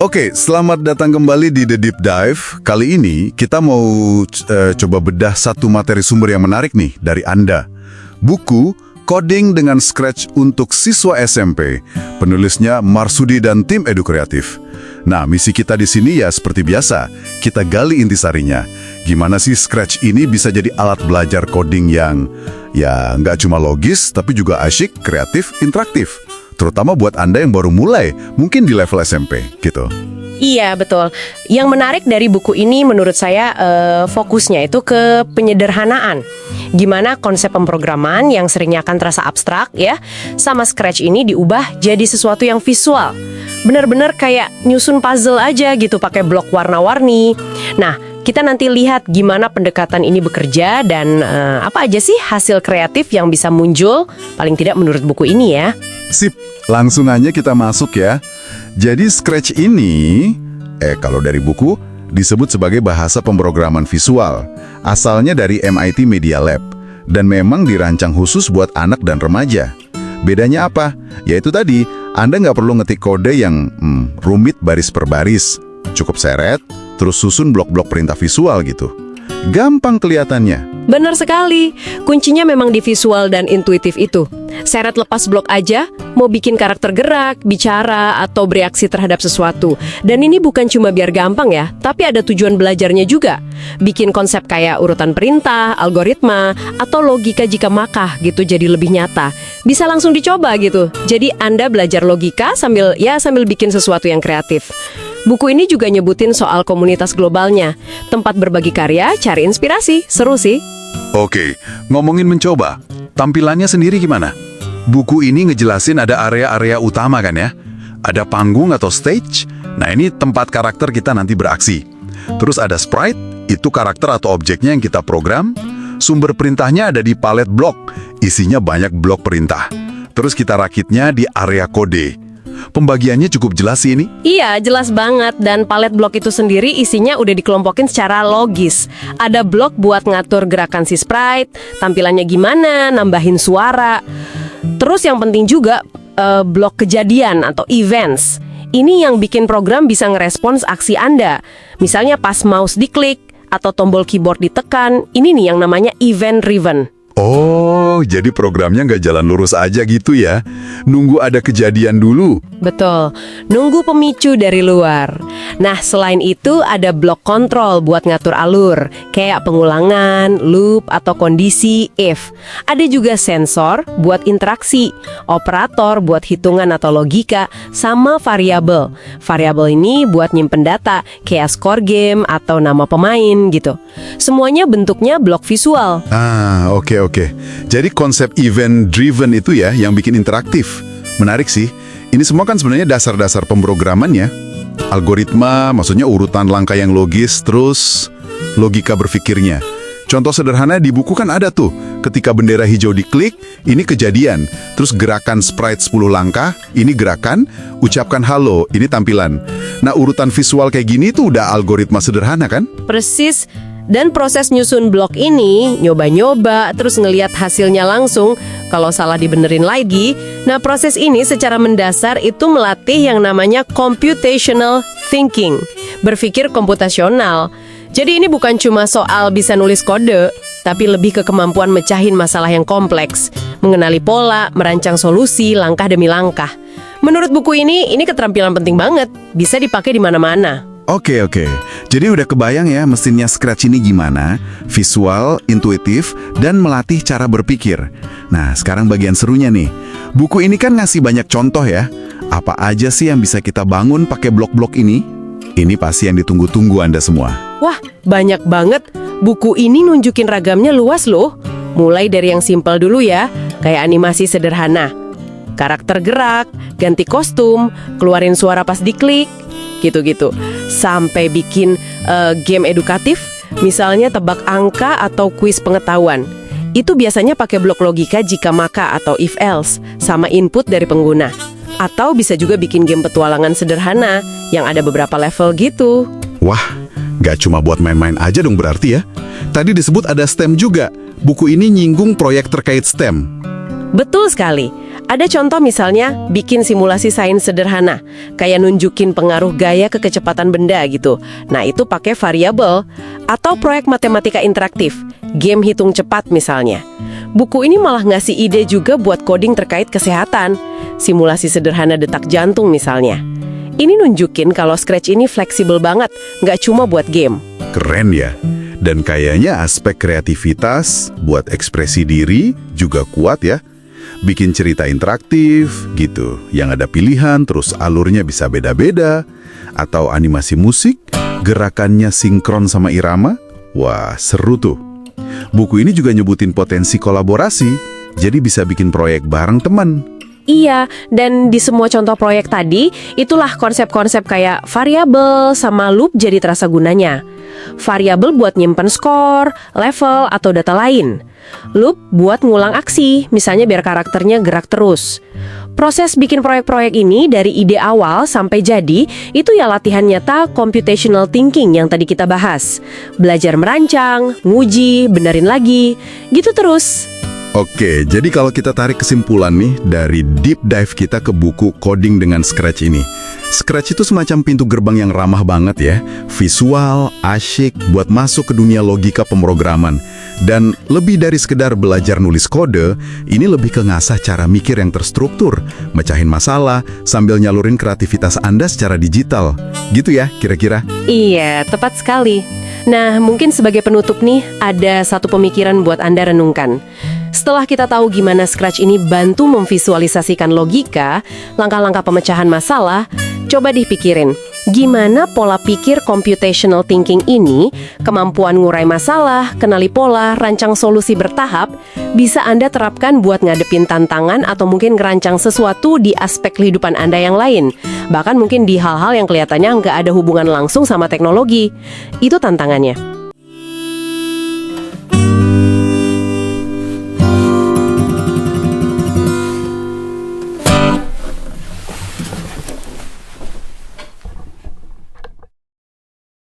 Oke, selamat datang kembali di The Deep Dive. Kali ini kita mau coba bedah satu materi sumber yang menarik nih dari Anda. Buku Coding dengan Scratch untuk Siswa SMP. Penulisnya Marsudi dan tim Edu Kreatif. Nah, misi kita di sini ya seperti biasa. Kita gali intisarinya. Gimana sih Scratch ini bisa jadi alat belajar coding yang ya nggak cuma logis, tapi juga asyik, kreatif, interaktif. Terutama buat Anda yang baru mulai, mungkin di level SMP, gitu. Iya, betul. Yang menarik dari buku ini menurut saya fokusnya itu ke penyederhanaan. Gimana konsep pemrograman yang seringnya akan terasa abstrak ya, sama Scratch ini diubah jadi sesuatu yang visual. Benar-benar kayak nyusun puzzle aja gitu pakai blok warna-warni. Nah, kita nanti lihat gimana pendekatan ini bekerja dan apa aja sih hasil kreatif yang bisa muncul, paling tidak menurut buku ini ya. Sip, langsung aja kita masuk ya. Jadi Scratch ini, kalau dari buku, disebut sebagai bahasa pemrograman visual. Asalnya dari MIT Media Lab, dan memang dirancang khusus buat anak dan remaja. Bedanya apa? Yaitu tadi, Anda nggak perlu ngetik kode yang rumit baris per baris. Cukup seret, terus susun blok-blok perintah visual gitu. Gampang kelihatannya. Benar sekali, kuncinya memang di visual dan intuitif itu. Seret lepas blok aja, mau bikin karakter gerak, bicara, atau bereaksi terhadap sesuatu. Dan ini bukan cuma biar gampang ya, tapi ada tujuan belajarnya juga. Bikin konsep kayak urutan perintah, algoritma, atau logika jika maka gitu jadi lebih nyata. Bisa langsung dicoba gitu. Jadi Anda belajar logika sambil bikin sesuatu yang kreatif. Buku ini juga nyebutin soal komunitas globalnya. Tempat berbagi karya, cari inspirasi. Seru sih. Oke, ngomongin mencoba, tampilannya sendiri gimana? Buku ini ngejelasin ada area-area utama kan ya? Ada panggung atau stage, nah ini tempat karakter kita nanti beraksi. Terus ada sprite, itu karakter atau objeknya yang kita program. Sumber perintahnya ada di palet blok, isinya banyak blok perintah. Terus kita rakitnya di area kode. Pembagiannya cukup jelas sih ini. Iya, jelas banget. Dan palet blok itu sendiri isinya udah dikelompokin secara logis. Ada blok buat ngatur gerakan si sprite, tampilannya gimana, nambahin suara. Terus yang penting juga blok kejadian atau events. Ini yang bikin program bisa ngerespons aksi Anda. Misalnya pas mouse diklik atau tombol keyboard ditekan, ini nih yang namanya event driven. Oh, jadi programnya nggak jalan lurus aja gitu ya? Nunggu ada kejadian dulu. Betul, nunggu pemicu dari luar. Nah, selain itu ada blok kontrol buat ngatur alur, kayak pengulangan, loop, atau kondisi if. Ada juga sensor buat interaksi, operator buat hitungan atau logika, sama variabel. Variabel ini buat nyimpen data, kayak skor game atau nama pemain gitu. Semuanya bentuknya blok visual. Ah, oke. Jadi konsep event driven itu ya yang bikin interaktif. Menarik sih. Ini semua kan sebenarnya dasar-dasar pemrograman ya. Algoritma, maksudnya urutan langkah yang logis, terus logika berpikirnya. Contoh sederhana di buku kan ada tuh. Ketika bendera hijau diklik, ini kejadian. Terus gerakan sprite 10 langkah, ini gerakan. Ucapkan halo, ini tampilan. Nah, urutan visual kayak gini tuh udah algoritma sederhana kan? Persis. Dan proses nyusun blok ini, nyoba-nyoba, terus ngelihat hasilnya langsung, kalau salah dibenerin lagi. Nah, proses ini secara mendasar itu melatih yang namanya computational thinking, berpikir komputasional. Jadi ini bukan cuma soal bisa nulis kode, tapi lebih ke kemampuan mecahin masalah yang kompleks, mengenali pola, merancang solusi, langkah demi langkah. Menurut buku ini keterampilan penting banget, bisa dipakai di mana-mana. Oke. Jadi udah kebayang ya mesinnya Scratch ini gimana? Visual, intuitif, dan melatih cara berpikir. Nah, sekarang bagian serunya nih. Buku ini kan ngasih banyak contoh ya. Apa aja sih yang bisa kita bangun pakai blok-blok ini? Ini pasti yang ditunggu-tunggu Anda semua. Wah, banyak banget. Buku ini nunjukin ragamnya luas loh. Mulai dari yang simpel dulu ya, kayak animasi sederhana. Karakter gerak, ganti kostum, keluarin suara pas diklik, gitu-gitu. Sampai bikin game edukatif, misalnya tebak angka atau kuis pengetahuan. Itu biasanya pakai blok logika jika maka atau if else, sama input dari pengguna. Atau bisa juga bikin game petualangan sederhana, yang ada beberapa level gitu. Wah, nggak cuma buat main-main aja dong berarti ya. Tadi disebut ada STEM juga. Buku ini nyinggung proyek terkait STEM. Betul sekali. Ada contoh misalnya bikin simulasi sains sederhana, kayak nunjukin pengaruh gaya ke kecepatan benda gitu. Nah, itu pakai variabel. Atau proyek matematika interaktif, game hitung cepat misalnya. Buku ini malah ngasih ide juga buat coding terkait kesehatan. Simulasi sederhana detak jantung misalnya. Ini nunjukin kalau Scratch ini fleksibel banget, nggak cuma buat game. Keren ya. Dan kayaknya aspek kreativitas buat ekspresi diri juga kuat ya. Bikin cerita interaktif gitu, yang ada pilihan terus alurnya bisa beda-beda. Atau animasi musik, gerakannya sinkron sama irama. Wah, seru tuh. Buku ini juga nyebutin potensi kolaborasi, jadi bisa bikin proyek bareng teman. Iya, dan di semua contoh proyek tadi, itulah konsep-konsep kayak variabel sama loop jadi terasa gunanya. Variabel buat nyimpen skor, level, atau data lain. Loop buat ngulang aksi, misalnya biar karakternya gerak terus. Proses bikin proyek-proyek ini dari ide awal sampai jadi, itu ya latihan nyata computational thinking yang tadi kita bahas. Belajar merancang, nguji, benerin lagi, gitu terus. Oke, jadi kalau kita tarik kesimpulan nih dari deep dive kita ke buku Coding dengan Scratch ini. Scratch itu semacam pintu gerbang yang ramah banget ya. Visual, asyik, buat masuk ke dunia logika pemrograman. Dan lebih dari sekedar belajar nulis kode, ini lebih ke ngasah cara mikir yang terstruktur, mecahin masalah, sambil nyalurin kreativitas Anda secara digital. Gitu ya, kira-kira? Iya, tepat sekali. Nah, mungkin sebagai penutup nih, ada satu pemikiran buat Anda renungkan. Setelah kita tahu gimana Scratch ini bantu memvisualisasikan logika, langkah-langkah pemecahan masalah, coba dipikirin, gimana pola pikir computational thinking ini, kemampuan ngurai masalah, kenali pola, rancang solusi bertahap, bisa Anda terapkan buat ngadepin tantangan atau mungkin ngerancang sesuatu di aspek kehidupan Anda yang lain. Bahkan mungkin di hal-hal yang kelihatannya nggak ada hubungan langsung sama teknologi. Itu tantangannya.